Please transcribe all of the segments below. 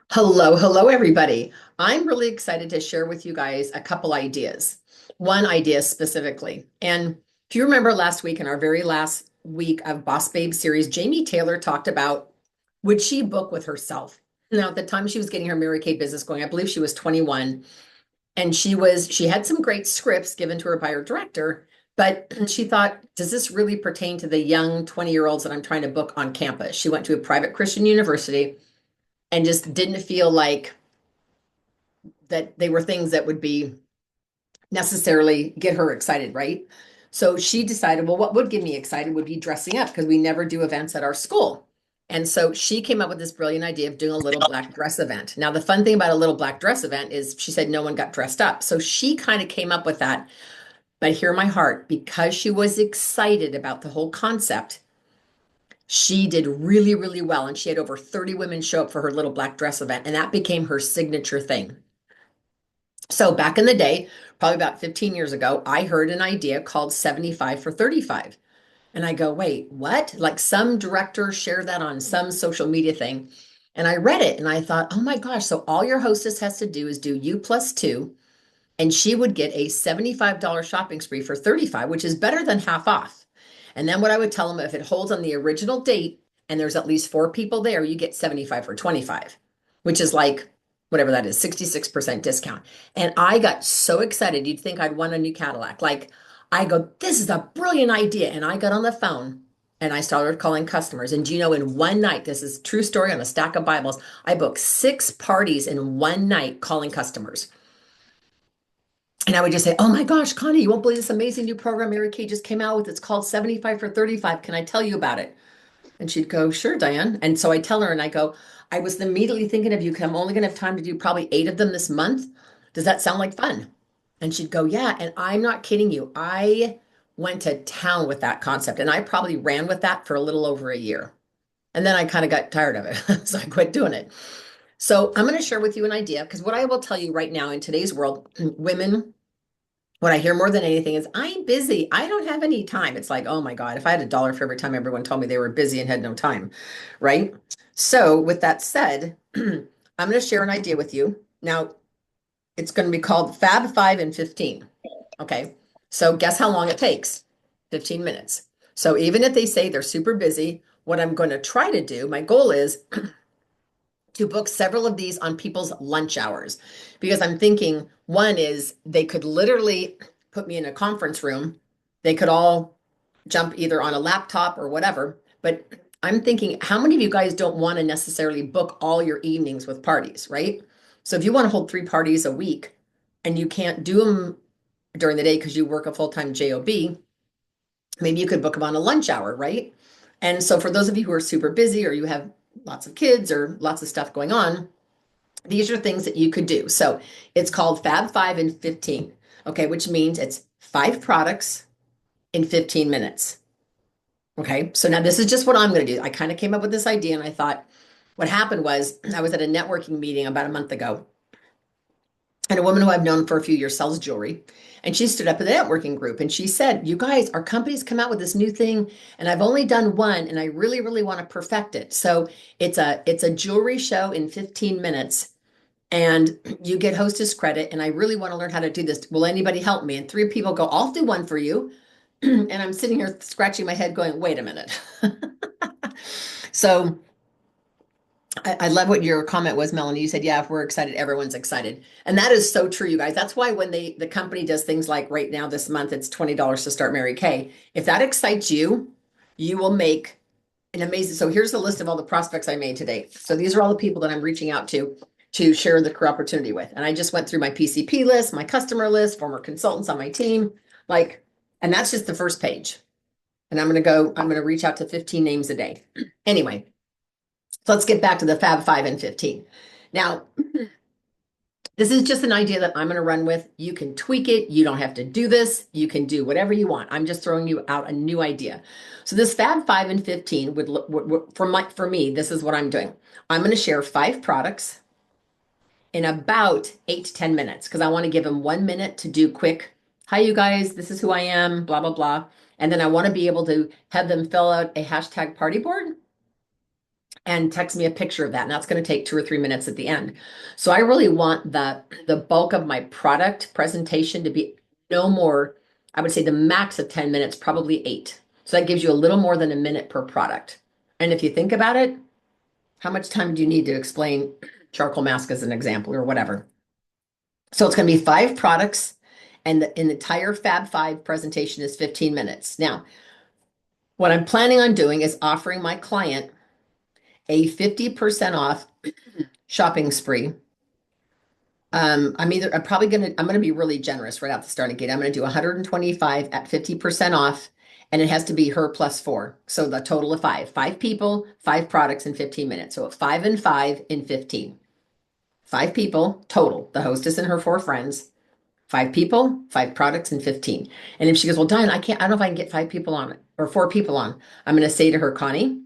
Hello, everybody. I'm really excited to share with you guys a couple ideas. One idea specifically. And if you remember last week, in our very last week of Boss Babe series, Jamie Taylor talked about would she book with herself? Now, at the time she was getting her Mary Kay business going, I believe she was 21, and she had some great scripts given to her by her director, but she thought, does this really pertain to the young 20-year-olds that I'm trying to book on campus? She went to a private Christian university and just didn't feel like that they were things that would be necessarily get her excited, right? So she decided, well, what would get me excited would be dressing up because we never do events at our school. And so she came up with this brilliant idea of doing a little black dress event. Now, the fun thing about a little black dress event is she said no one got dressed up. So she kind of came up with that. But hear my heart, because she was excited about the whole concept, she did really, really well. And she had over 30 women show up for her little black dress event. And that became her signature thing. So back in the day, probably about 15 years ago, I heard an idea called 75 for 35. And I go, wait, what? Like some director shared that on some social media thing. And I read it and I thought, oh my gosh, so all your hostess has to do is do you plus two, and she would get a $75 shopping spree for 35, which is better than half off. And then what I would tell them, if it holds on the original date and there's at least four people there, you get 75 for 25, which is like whatever that is, 66% discount. And I got so excited. You'd think I'd won a new Cadillac. Like I go, this is a brilliant idea. And I got on the phone and I started calling customers. And do you know, in one night, this is true story on a stack of Bibles, I booked 6 parties in one night calling customers. And I would just say, oh my gosh, Connie, you won't believe this amazing new program Mary Kay just came out with. It's called 75 for 35. Can I tell you about it? And she'd go, sure, Diane. And so I tell her and I go, I was immediately thinking of you because I'm only going to have time to do probably 8 of them this month. Does that sound like fun? And she'd go, yeah. And I'm not kidding you. I went to town with that concept and I probably ran with that for a little over a year. And then I kind of got tired of it. So I quit doing it. So I'm going to share with you an idea because what I will tell you right now in today's world, women, what I hear more than anything is, I'm busy. I don't have any time. It's like, oh my God, if I had a dollar for every time everyone told me they were busy and had no time, right? So, with that said, I'm going to share an idea with you. Now, it's going to be called Fab 5 and 15. Okay. So, guess how long it takes? 15 minutes. So, even if they say they're super busy, what I'm going to try to do, my goal is to book several of these on people's lunch hours because I'm thinking one is they could literally put me in a conference room. They could all jump either on a laptop or whatever. But I'm thinking, how many of you guys don't want to necessarily book all your evenings with parties, right? So if you want to hold 3 parties a week and you can't do them during the day because you work a full-time job, maybe you could book them on a lunch hour, right? And so for those of you who are super busy or you have lots of kids or lots of stuff going on, these are things that you could do. So it's called Fab 5 and 15. Okay, which means it's 5 products in 15 minutes. Okay, so now this is just what I'm going to do. I kind of came up with this idea and I thought what happened was I was at a networking meeting about a month ago, and a woman who I've known for a few years sells jewelry. And she stood up in the networking group and she said, you guys, our company's come out with this new thing and I've only done one and I really, really want to perfect it. So it's a jewelry show in 15 minutes and you get hostess credit. And I really want to learn how to do this. Will anybody help me? And 3 people go, I'll do one for you. And I'm sitting here scratching my head going, wait a minute. So I love what your comment was, Melanie. You said, yeah, if we're excited, everyone's excited. And that is so true, you guys. That's why when the company does things like right now, this month, it's $20 to start Mary Kay. If that excites you, you will make an amazing. So here's the list of all the prospects I made today. So these are all the people that I'm reaching out to share the career opportunity with. And I just went through my PCP list, my customer list, former consultants on my team, like, and that's just the first page. And I'm going to reach out to 15 names a day. Anyway. So let's get back to the Fab 5 and 15. Now, this is just an idea that I'm going to run with. You can tweak it. You don't have to do this. You can do whatever you want. I'm just throwing you out a new idea. So this Fab 5 and 15 for me, this is what I'm doing. I'm going to share 5 products in about 8 to 10 minutes because I want to give them 1 minute to do quick. Hi, you guys. This is who I am, blah, blah, blah. And then I want to be able to have them fill out a hashtag party board and text me a picture of that. And that's going to take 2 or 3 minutes at the end. So I really want the bulk of my product presentation to be no more, I would say the max of 10 minutes, probably 8. So that gives you a little more than a minute per product. And if you think about it, how much time do you need to explain charcoal mask as an example or whatever? So it's going to be 5 products, and the entire Fab Five presentation is 15 minutes. Now, what I'm planning on doing is offering my client a 50% off shopping spree. I'm gonna be really generous right out the starting gate. I'm gonna do 125 at 50% off, and it has to be her plus 4. So the total of 5 people, 5 products in 15 minutes. So 5 and 5 in 15. 5 people total, the hostess and her 4 friends. 5 people, 5 products in 15. And if she goes, well, Diane, I don't know if I can get 5 people on it or 4 people on. I'm gonna say to her, Connie,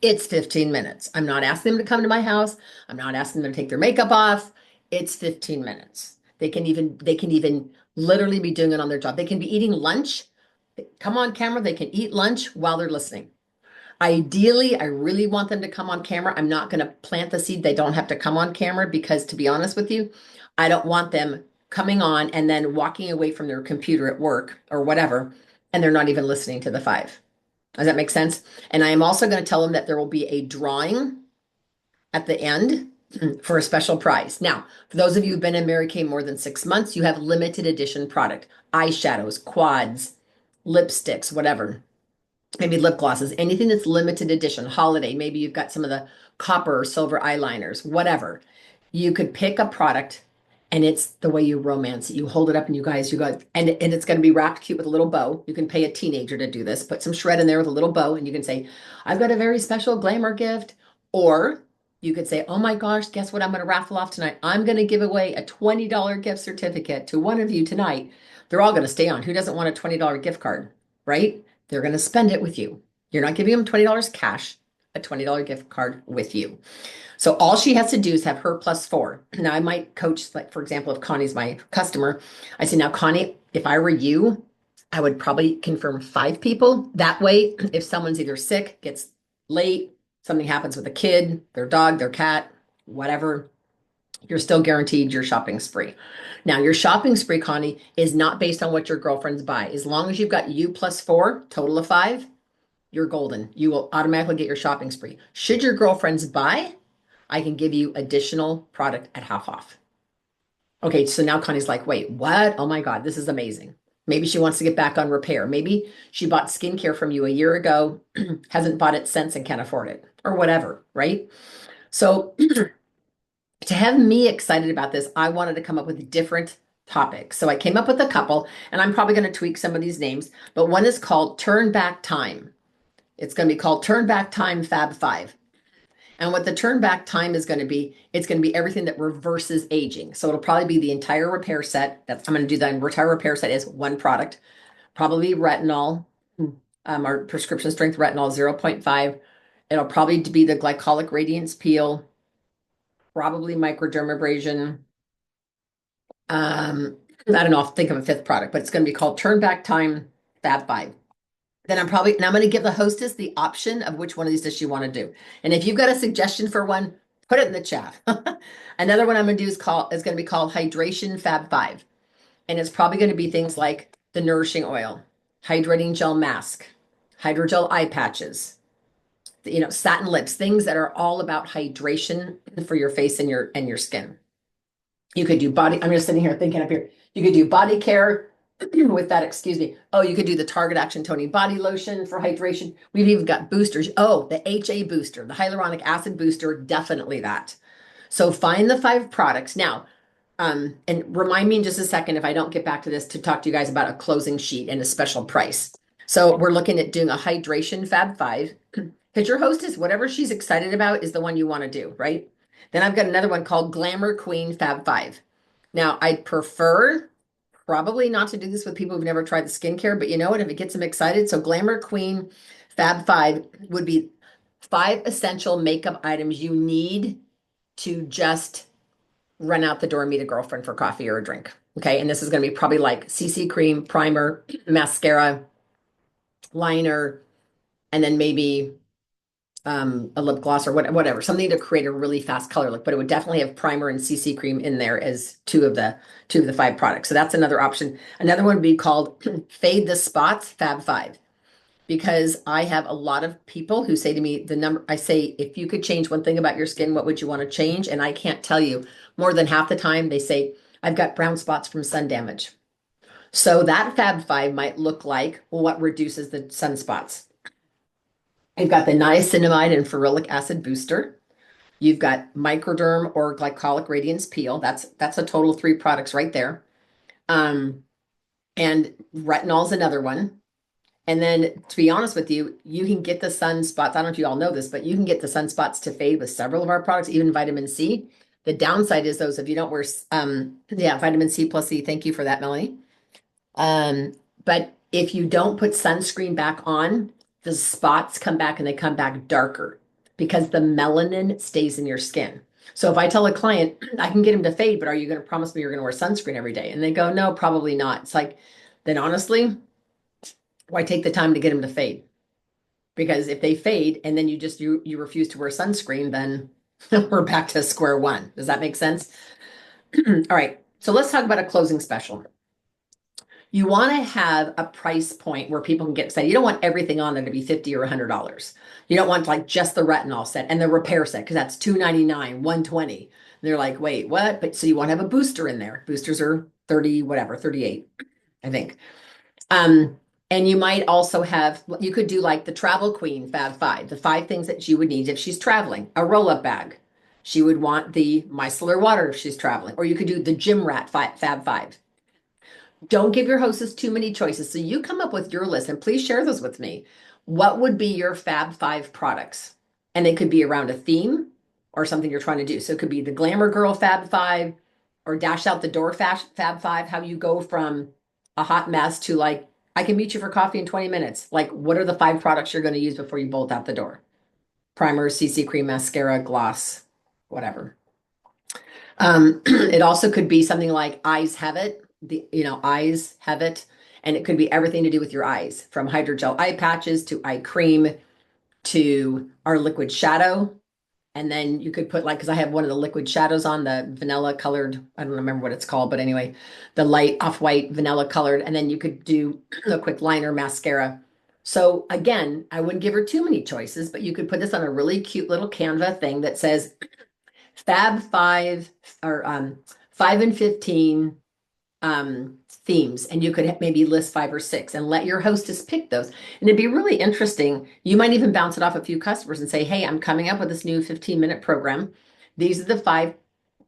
it's 15 minutes. I'm not asking them to come to my house. I'm not asking them to take their makeup off. It's 15 minutes. They can even literally be doing it on their job. They can be eating lunch. Come on camera, they can eat lunch while they're listening. Ideally, I really want them to come on camera. I'm not going to plant the seed they don't have to come on camera because, to be honest with you, I don't want them coming on and then walking away from their computer at work or whatever, and they're not even listening to the 5. Does that make sense? And I am also going to tell them that there will be a drawing at the end for a special prize. Now, for those of you who've been in Mary Kay more than 6 months, you have limited edition product, eyeshadows, quads, lipsticks, whatever. Maybe lip glosses, anything that's limited edition, holiday. Maybe you've got some of the copper or silver eyeliners, whatever. You could pick a product and it's the way you romance it. You hold it up and you go, and it's going to be wrapped cute with a little bow. You can pay a teenager to do this. Put some shred in there with a little bow, and you can say, I've got a very special glamour gift. Or you could say, oh my gosh, guess what I'm going to raffle off tonight? I'm going to give away a $20 gift certificate to one of you tonight. They're all going to stay on. Who doesn't want a $20 gift card, right? They're going to spend it with you. You're not giving them $20 cash, a $20 gift card with you. So all she has to do is have her plus 4. Now I might coach, like, for example, if Connie's my customer, I say, now Connie, if I were you, I would probably confirm 5 people. That way, if someone's either sick, gets late, something happens with a kid, their dog, their cat, whatever, you're still guaranteed your shopping spree. Now, your shopping spree, Connie, is not based on what your girlfriends buy. As long as you've got you plus 4, total of 5, you're golden. You will automatically get your shopping spree. Should your girlfriends buy, I can give you additional product at half off. Okay, so now Connie's like, wait, what? Oh my God, this is amazing. Maybe she wants to get back on repair. Maybe she bought skincare from you a year ago, hasn't bought it since and can't afford it, or whatever, right? So to have me excited about this, I wanted to come up with different topics. So I came up with a couple, and I'm probably going to tweak some of these names, but one is called Turn Back Time. It's going to be called Turn Back Time Fab 5. And what the turn back time is going to be, it's going to be everything that reverses aging. So it'll probably be the entire repair set. I'm going to do the entire repair set as one product, probably retinol, our prescription strength retinol 0.5. It'll probably be the glycolic radiance peel, probably microdermabrasion. I don't know, I'll think of a 5th product, but it's going to be called Turn Back Time Fab 5. Then I'm going to give the hostess the option of which one of these does she want to do. And if you've got a suggestion for one, put it in the chat. Another one I'm going to do is going to be called Hydration Fab 5. And it's probably going to be things like the nourishing oil, hydrating gel mask, hydrogel eye patches, satin lips, things that are all about hydration for your face and your skin. You could do body, I'm just sitting here thinking up here. You could do body care with that, excuse me. Oh, you could do the Target Action Toning Body Lotion for hydration. We've even got boosters. Oh, the HA booster, the hyaluronic acid booster, definitely that. So find the 5 products. Now, and remind me in just a second, if I don't get back to this, to talk to you guys about a closing sheet and a special price. So we're looking at doing a hydration Fab 5, because your hostess, whatever she's excited about is the one you want to do, right? Then I've got another one called Glamour Queen Fab 5. Now, I'd prefer probably not to do this with people who've never tried the skincare, but you know what? If it gets them excited, so Glamour Queen Fab 5 would be 5 essential makeup items you need to just run out the door and meet a girlfriend for coffee or a drink. Okay, and this is going to be probably like CC cream, primer, mascara, liner, and then maybe a lip gloss or whatever, something to create a really fast color look, but it would definitely have primer and CC cream in there as two of the five products. So that's another option. Another one would be called Fade the Spots Fab Five, because I have a lot of people who say to me I say, if you could change one thing about your skin, what would you want to change? And I can't tell you, more than half the time they say, I've got brown spots from sun damage. So that Fab Five might look like what reduces the sunspots. You've got the niacinamide and ferulic acid booster. You've got microderm or glycolic radiance peel. That's a total of three products right there. Um, and retinol is another one. And then, to be honest with you, you can get the sunspots. I don't know if you all know this, but you can get the sunspots to fade with several of our products, even vitamin C. The downside is those if you don't wear, yeah, vitamin C plus C. Thank you for that, Melanie. But if you don't put sunscreen back on, the spots come back and they come back darker because the melanin stays in your skin. So if I tell a client I can get him to fade, but are you going to promise me you're going to wear sunscreen every day? And they go, no, probably not. It's like, then honestly, why take the time to get them to fade? Because if they fade and then you refuse to wear sunscreen, then we're back to square one. Does that make sense? All right. So let's talk about a closing special. You want to have a price point where people can get excited. You don't want everything on there to be $50 or $100. You don't want like just the retinol set and the repair set because that's $299, $120. And they're like, wait, what? But so you want to have a booster in there. Boosters are 30, whatever, 38, I think. And you might also have, you could do like the Travel Queen Fab Five, the five things that she would need if she's traveling. A roll-up bag. She would want the micellar water if she's traveling. Or you could do the Gym Rat Fab Five. Don't give your hostess too many choices. So you come up with your list and please share those with me. What would be your Fab Five products? And they could be around a theme or something you're trying to do. So it could be the Glamour Girl Fab Five or Dash Out the Door Fab Five, how you go from a hot mess to like, I can meet you for coffee in 20 minutes. Like, what are the five products you're going to use before you bolt out the door? Primer, CC cream, mascara, gloss, whatever. It also could be something like Eyes Have It. Eyes Have It. And it could be everything to do with your eyes, from hydrogel eye patches to eye cream to our liquid shadow. And then you could put like, because I have one of the liquid shadows on, the vanilla colored, I don't remember what it's called, but anyway, the light off-white vanilla colored. And then you could do a quick liner mascara. So again, I wouldn't give her too many choices, but you could put this on a really cute little Canva thing that says Fab Five or 5 and 15 themes, and you could maybe list 5 or 6 and let your hostess pick those. And it'd be really interesting. You might even bounce it off a few customers and say, hey, I'm coming up with this new 15-minute program. These are the 5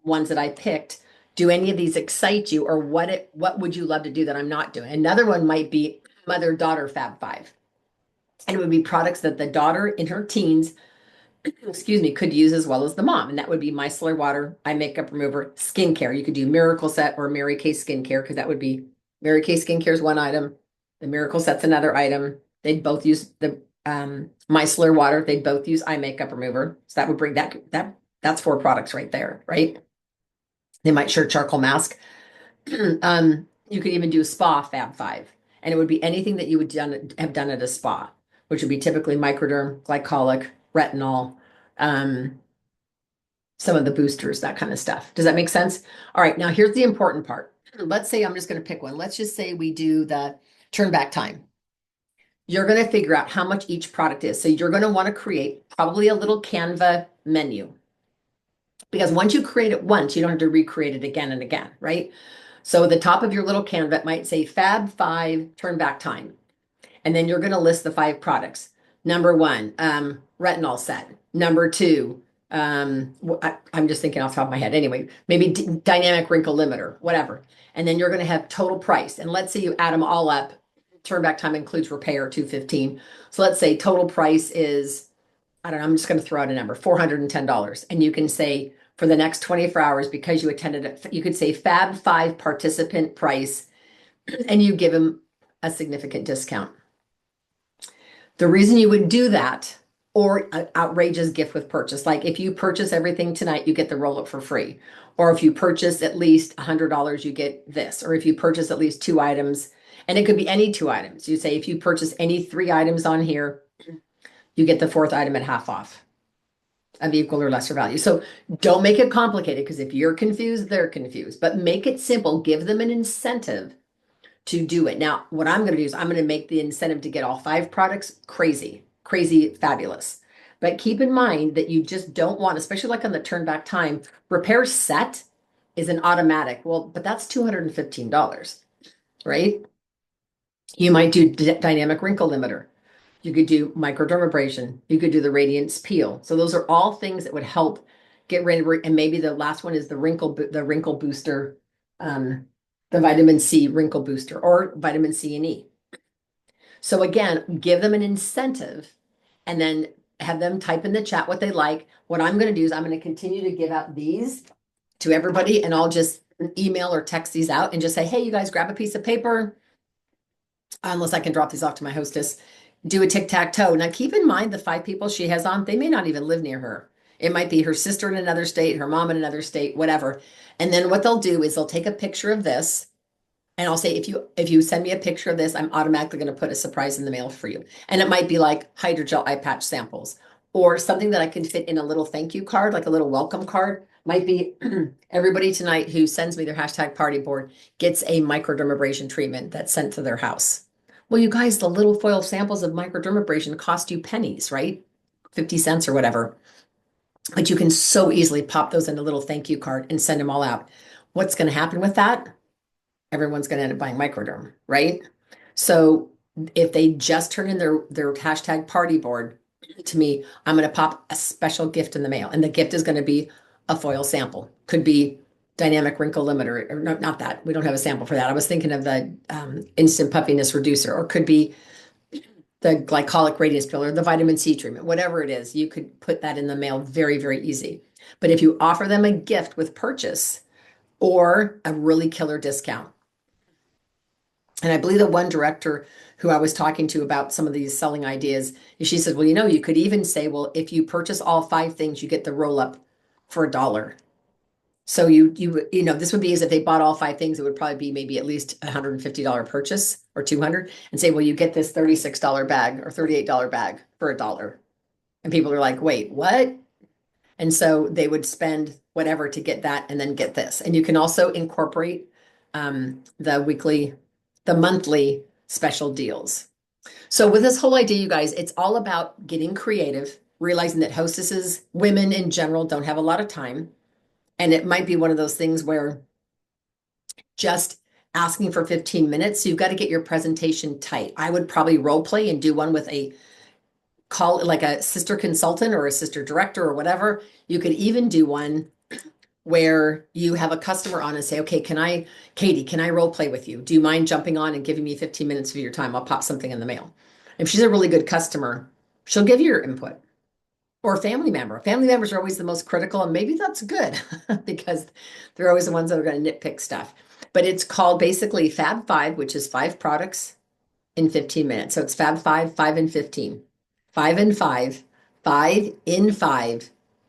ones that I picked. Do any of these excite you, or what would you love to do that I'm not doing? Another one might be mother-daughter Fab Five. And it would be products that the daughter in her teens excuse me, could use as well as the mom. And that would be micellar water, eye makeup remover, skincare. You could do Miracle Set or Mary Kay Skincare, because that would be Mary Kay Skincare is one item. The Miracle Set's another item. They'd both use the micellar water. They'd both use eye makeup remover. So that would bring that's 4 products right there, right? They might share charcoal mask. You could even do a spa Fab Five. And it would be anything that you would have done at a spa, which would be typically microderm, glycolic, retinol, some of the boosters, that kind of stuff. Does that make sense? All right, now here's the important part. Let's say I'm just going to pick one. Let's just say we do the turn back time. You're going to figure out how much each product is. So you're going to want to create probably a little Canva menu, because once you create it once, you don't have to recreate it again and again, right? So the top of your little Canva might say Fab Five turn back time. And then you're going to list the 5 products. Number 1, retinol set. Number 2, I'm just thinking off the top of my head. Anyway, maybe dynamic wrinkle limiter, whatever. And then you're going to have total price. And let's say you add them all up. Turn back time includes repair, $215. So let's say total price is, I don't know, I'm just going to throw out a number, $410. And you can say for the next 24 hours, because you attended it, you could say Fab Five participant price, and you give them a significant discount. The reason you would do that, or an outrageous gift with purchase, like if you purchase everything tonight, you get the roll-up for free. Or if you purchase at least $100, you get this. Or if you purchase at least 2 items, and it could be any 2 items. You say if you purchase any 3 items on here, you get the fourth item at half off of equal or lesser value. So don't make it complicated because if you're confused, they're confused, but make it simple. Give them an incentive to do it. Now, what I'm going to do is I'm going to make the incentive to get all five products crazy, crazy, fabulous. But keep in mind that you just don't want, especially like on the turn back time, repair set is an automatic. Well, but that's $215, right? You might do dynamic wrinkle limiter. You could do microdermabrasion. You could do the radiance peel. So those are all things that would help get rid of, and maybe the last one is the wrinkle booster, um, the vitamin C wrinkle booster or vitamin C and E. So again, give them an incentive and then have them type in the chat what they like. What I'm going to do is I'm going to continue to give out these to everybody and I'll just email or text these out and just say, hey, you guys grab a piece of paper, unless I can drop these off to my hostess, do a tic-tac-toe. Now keep in mind the five people she has on, they may not even live near her. It might be her sister in another state, her mom in another state, whatever. And then what they'll do is they'll take a picture of this and I'll say, if you send me a picture of this, I'm automatically going to put a surprise in the mail for you. And it might be like hydrogel eye patch samples or something that I can fit in a little thank you card, like a little welcome card. Might be everybody tonight who sends me their hashtag party board gets a microdermabrasion treatment that's sent to their house. Well, you guys, the little foil samples of microdermabrasion cost you pennies, right? 50 cents or whatever. But you can so easily pop those in a little thank you card and send them all out. What's going to happen with that? Everyone's going to end up buying microderm, right? So if they just turn in their hashtag party board to me, I'm going to pop a special gift in the mail. And the gift is going to be a foil sample. Could be dynamic wrinkle limiter, or no, not that. We don't have a sample for that. I was thinking of the instant puffiness reducer, or could be the glycolic radiance pill or the vitamin C treatment, whatever it is. You could put that in the mail very, very easy. But if you offer them a gift with purchase or a really killer discount, and I believe the one director who I was talking to about some of these selling ideas, she said, well, you could even say, well, if you purchase all five things, you get the roll up for $1. So this would be as if they bought all five things, it would probably be maybe at least $150 purchase or 200 and say, well, you get this $36 bag or $38 bag for $1. And people are like, wait, what? And so they would spend whatever to get that and then get this. And you can also incorporate the monthly special deals. So with this whole idea, you guys, it's all about getting creative, realizing that hostesses, women in general, don't have a lot of time. And it might be one of those things where just asking for 15 minutes, so you've got to get your presentation tight. I would probably role play and do one with a call, like a sister consultant or a sister director or whatever. You could even do one where you have a customer on and say, okay, Katie, can I role play with you? Do you mind jumping on and giving me 15 minutes of your time? I'll pop something in the mail. If she's a really good customer, she'll give you your input. Or a family member. Family members are always the most critical, and maybe that's good because they're always the ones that are going to nitpick stuff. But it's called basically Fab Five, which is five products in 15 minutes. So it's Fab Five, 5 and 15. 5 and 5, 5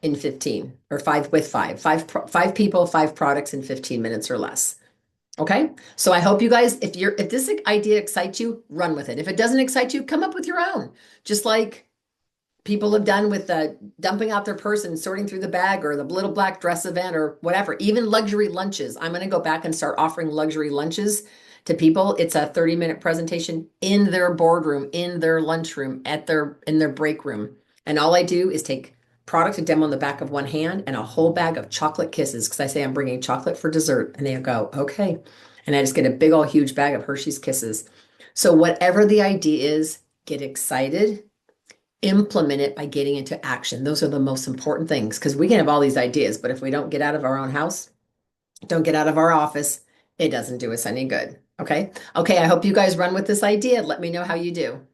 in 15, or five with five people, five products in 15 minutes or less. Okay. So I hope you guys, if this idea excites you, run with it. If it doesn't excite you, come up with your own. Just like people have done with dumping out their purse and sorting through the bag or the little black dress event or whatever, even luxury lunches. I'm going to go back and start offering luxury lunches to people. It's a 30-minute presentation in their boardroom, in their lunchroom, in their break room. And all I do is take product and demo on the back of one hand and a whole bag of chocolate kisses because I say I'm bringing chocolate for dessert. And they go, okay. And I just get a big old huge bag of Hershey's Kisses. So whatever the idea is, get excited, implement it by getting into action. Those are the most important things because we can have all these ideas, but if we don't get out of our own house, don't get out of our office, it doesn't do us any good. Okay. Okay. I hope you guys run with this idea. Let me know how you do.